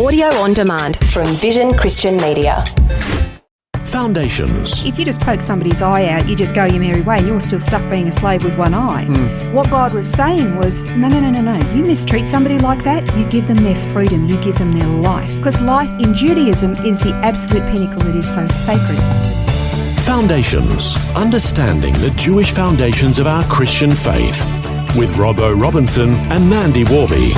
Audio on demand from Vision Christian Media. Foundations. If you just poke somebody's eye out, you just go your merry way and you're still stuck being a slave with one eye. What God was saying was, no. You mistreat somebody like that, you give them their freedom, you give them their life. Because life in Judaism is the absolute pinnacle. It is so sacred. Foundations. Understanding the Jewish foundations of our Christian faith. With Robbo Robinson and Mandy Warby.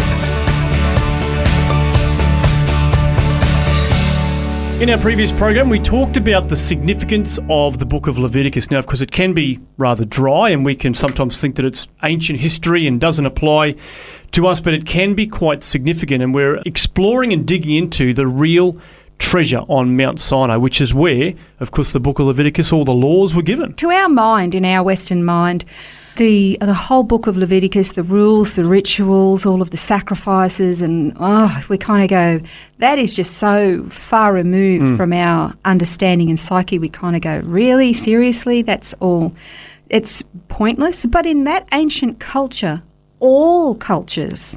In our previous program, we talked about the significance of the book of Leviticus. Now, of course, it can be rather dry and we can sometimes think that it's ancient history and doesn't apply to us, but it can be quite significant. And we're exploring and digging into the real treasure on Mount Sinai, which is where, of course, the book of Leviticus, all the laws were given. To our mind, in our Western mind, the whole book of Leviticus, the rules, the rituals, all of the sacrifices, and we kind of go, that is just so far removed from our understanding and psyche. We kind of go, really? Seriously? That's all? It's pointless. But in that ancient culture, all cultures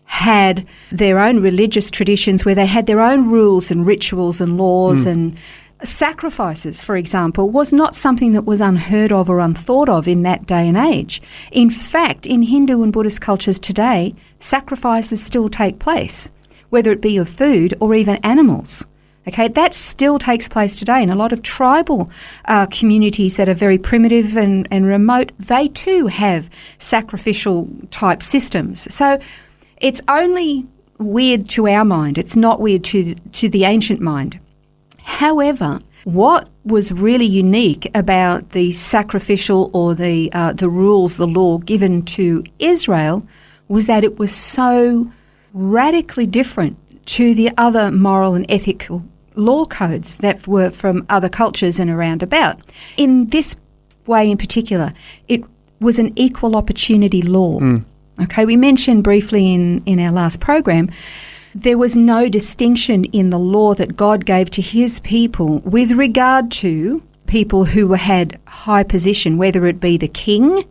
had their own religious traditions where they had their own rules and rituals and laws and sacrifices, for example, was not something that was unheard of or unthought of in that day and age. In fact, in Hindu and Buddhist cultures today, sacrifices still take place, whether it be of food or even animals. Okay, that still takes place today. In a lot of tribal communities that are very primitive and remote, they too have sacrificial type systems. So it's only weird to our mind. It's not weird to the ancient mind. However, what was really unique about the sacrificial or the rules, the law given to Israel, was that it was so radically different to the other moral and ethical law codes that were from other cultures and around about. In this way in particular, it was an equal opportunity law. Okay, we mentioned briefly in our last program, there was no distinction in the law that God gave to his people with regard to people who had high position, whether it be the king,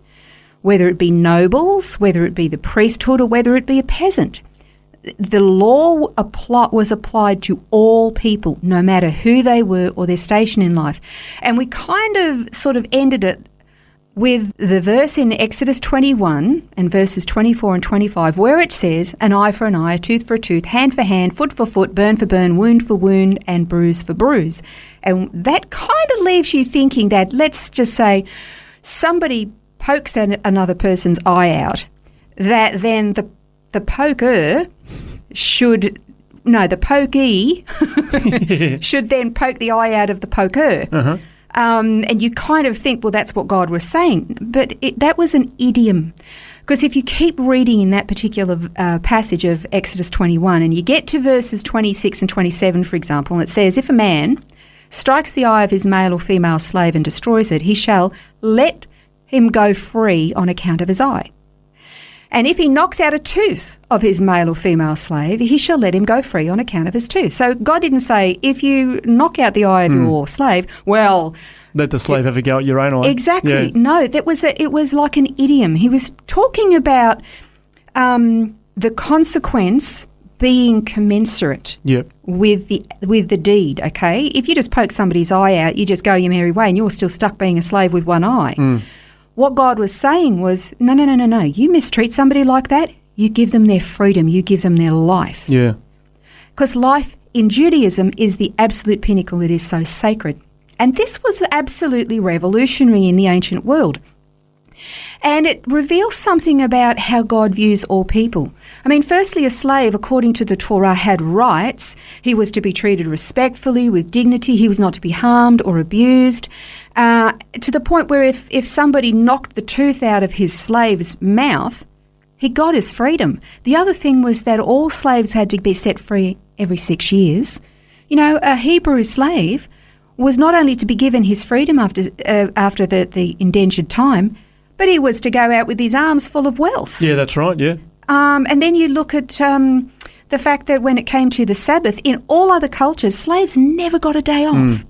whether it be nobles, whether it be the priesthood, or whether it be a peasant. The law was applied to all people, no matter who they were or their station in life. And we kind of sort of ended it with the verse in Exodus 21 and verses 24 and 25, where it says, an eye for an eye, a tooth for a tooth, hand for hand, foot for foot, burn for burn, wound for wound, and bruise for bruise. And that kind of leaves you thinking that, let's just say, somebody pokes another person's eye out, that then the pokee should then poke the eye out of the poker. And you kind of think, well, that's what God was saying. But that was an idiom. Because if you keep reading in that particular passage of Exodus 21 and you get to verses 26 and 27, for example, and it says, if a man strikes the eye of his male or female slave and destroys it, he shall let him go free on account of his eye. And if he knocks out a tooth of his male or female slave, he shall let him go free on account of his tooth. So God didn't say, if you knock out the eye of your slave, well, let the slave have a go at your own eye. Exactly. Yeah. No, it was like an idiom. He was talking about the consequence being commensurate with the deed, okay? If you just poke somebody's eye out, you just go your merry way and you're still stuck being a slave with one eye. What God was saying was, no. You mistreat somebody like that, you give them their freedom, you give them their life. Yeah. Because life in Judaism is the absolute pinnacle. It is so sacred. And this was absolutely revolutionary in the ancient world. And it reveals something about how God views all people. I mean, firstly, a slave, according to the Torah, had rights. He was to be treated respectfully, with dignity. He was not to be harmed or abused, to the point where if somebody knocked the tooth out of his slave's mouth, he got his freedom. The other thing was that all slaves had to be set free every 6 years. You know, a Hebrew slave was not only to be given his freedom after the indentured time, but he was to go out with his arms full of wealth. Yeah, that's right, yeah. And then you look at the fact that when it came to the Sabbath, in all other cultures, slaves never got a day off.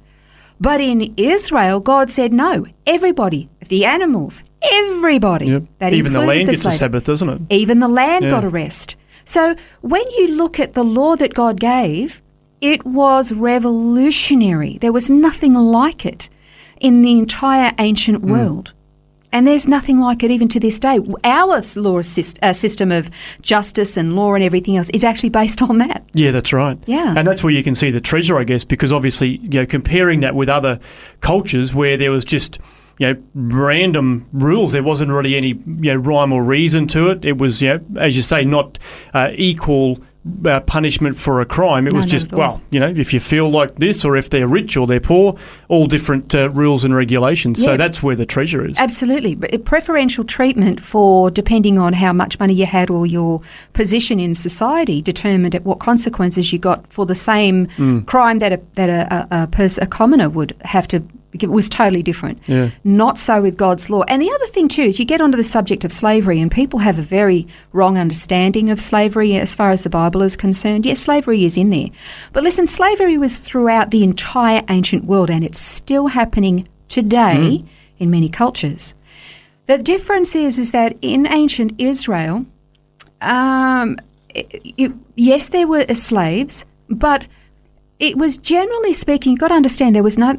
But in Israel, God said no. Everybody, the animals, everybody. Yep. That even the land gets slaves. a Sabbath, doesn't it? Even the land got a rest. So when you look at the law that God gave, it was revolutionary. There was nothing like it in the entire ancient world. And there's nothing like it even to this day. Our law system of justice and law and everything else is actually based on that. Yeah, that's right. Yeah. And that's where you can see the treasure, I guess, because obviously, comparing that with other cultures where there was just, random rules, there wasn't really any, rhyme or reason to it. It was, as you say, not equal punishment for a crime. It was just, if you feel like this, or if they're rich or they're poor, all different rules and regulations. Yeah. So that's where the treasure is. Absolutely. Preferential treatment for depending on how much money you had or your position in society determined what consequences you got for the same crime that a commoner would have to. It was totally different. Yeah. Not so with God's law. And the other thing too is you get onto the subject of slavery, and people have a very wrong understanding of slavery as far as the Bible is concerned. Yes, slavery is in there. But listen, slavery was throughout the entire ancient world, and it's still happening today in many cultures. The difference is that in ancient Israel, yes, there were slaves, but it was, generally speaking, you've got to understand, there was no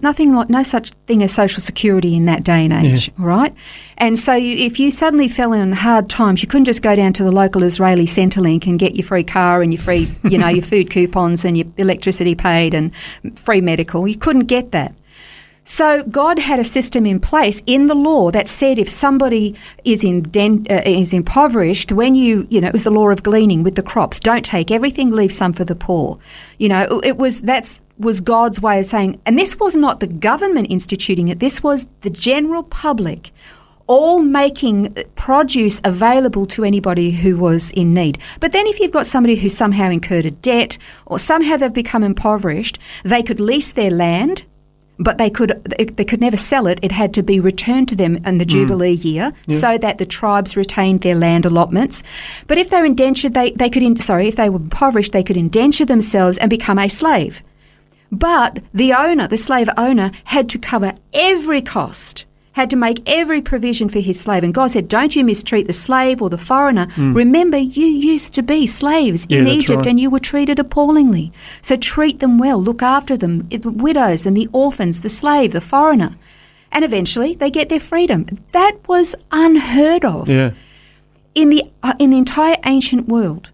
such thing as social security in that day and age, right? And so if you suddenly fell in hard times, you couldn't just go down to the local Israeli Centrelink and get your free car and your free, your food coupons and your electricity paid and free medical. You couldn't get that. So God had a system in place in the law that said if somebody is impoverished, when it was the law of gleaning with the crops, don't take everything, leave some for the poor. That was God's way of saying, and this was not the government instituting it, this was the general public all making produce available to anybody who was in need. But then if you've got somebody who somehow incurred a debt or somehow they've become impoverished, they could lease their land, but they could never sell it. It had to be returned to them in the Jubilee year so that the tribes retained their land allotments. But if they were indentured, if they were impoverished, they could indenture themselves and become a slave. But the slave owner, had to cover every cost, had to make every provision for his slave. And God said, don't you mistreat the slave or the foreigner. Remember, you used to be slaves in Egypt, and you were treated appallingly. So treat them well, look after them, the widows and the orphans, the slave, the foreigner. And eventually they get their freedom. That was unheard of in the entire ancient world.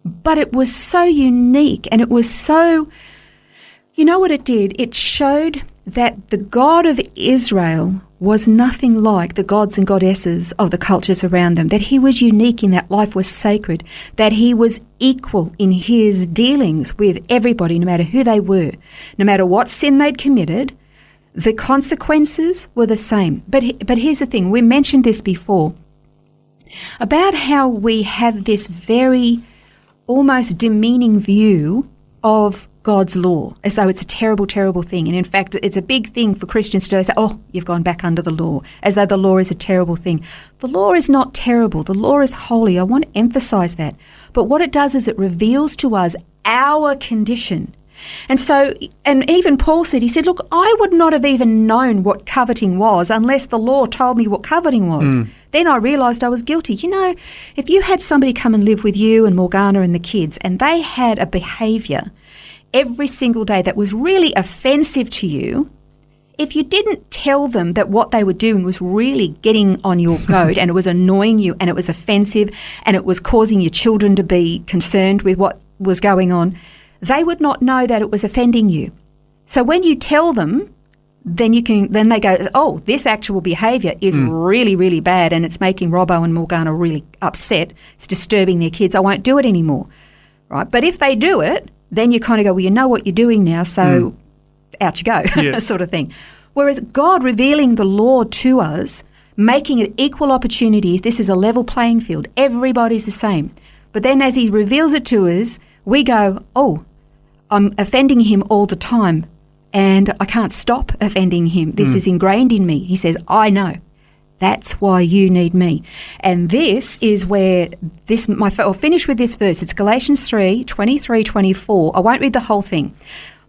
But it was so unique, and it was so, you know what it did? It showed that the God of Israel was nothing like the gods and goddesses of the cultures around them, that he was unique in that life was sacred, that he was equal in his dealings with everybody, no matter who they were, no matter what sin they'd committed, the consequences were the same. But here's the thing, we mentioned this before, about how we have this very almost demeaning view of God's law, as though it's a terrible, terrible thing. And in fact, it's a big thing for Christians today to say, oh, you've gone back under the law, as though the law is a terrible thing. The law is not terrible. The law is holy. I want to emphasize that. But what it does is it reveals to us our condition. And so, and even Paul said, he said, look, I would not have even known what coveting was unless the law told me what coveting was. Then I realised I was guilty. If you had somebody come and live with you and Morgana and the kids, and they had a behaviour every single day that was really offensive to you, if you didn't tell them that what they were doing was really getting on your goat and it was annoying you and it was offensive and it was causing your children to be concerned with what was going on, they would not know that it was offending you. So when you tell them, then they go, oh, this actual behaviour is really, really bad and it's making Robbo and Morgana really upset. It's disturbing their kids. I won't do it anymore. Right? But if they do it, then you kind of go, well, you know what you're doing now, so out you go, sort of thing. Whereas God revealing the law to us, making it equal opportunity, this is a level playing field, everybody's the same. But then as he reveals it to us, we go, oh, I'm offending him all the time and I can't stop offending him. This is ingrained in me. He says, I know. That's why you need me. And this is where I'll finish with this verse. It's Galatians 3, 23, 24. I won't read the whole thing.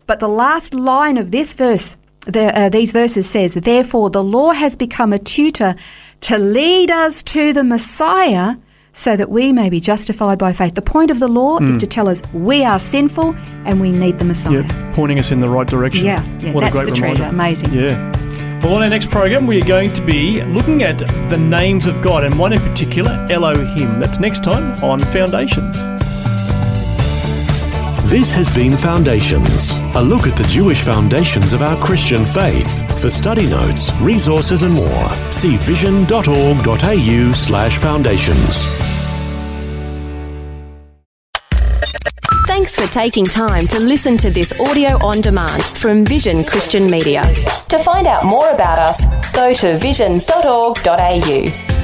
But the last line of this verse, these verses says, therefore the law has become a tutor to lead us to the Messiah so that we may be justified by faith. The point of the law is to tell us we are sinful and we need the Messiah. Yeah, pointing us in the right direction. Yeah, what that's a great the treasure. reminder. Amazing. Yeah. Well, on our next program, we are going to be looking at the names of God, and one in particular, Elohim. That's next time on Foundations. This has been Foundations, a look at the Jewish foundations of our Christian faith. For study notes, resources and more, see vision.org.au/foundations. Thanks for taking time to listen to this audio on demand from Vision Christian Media. To find out more about us, go to vision.org.au.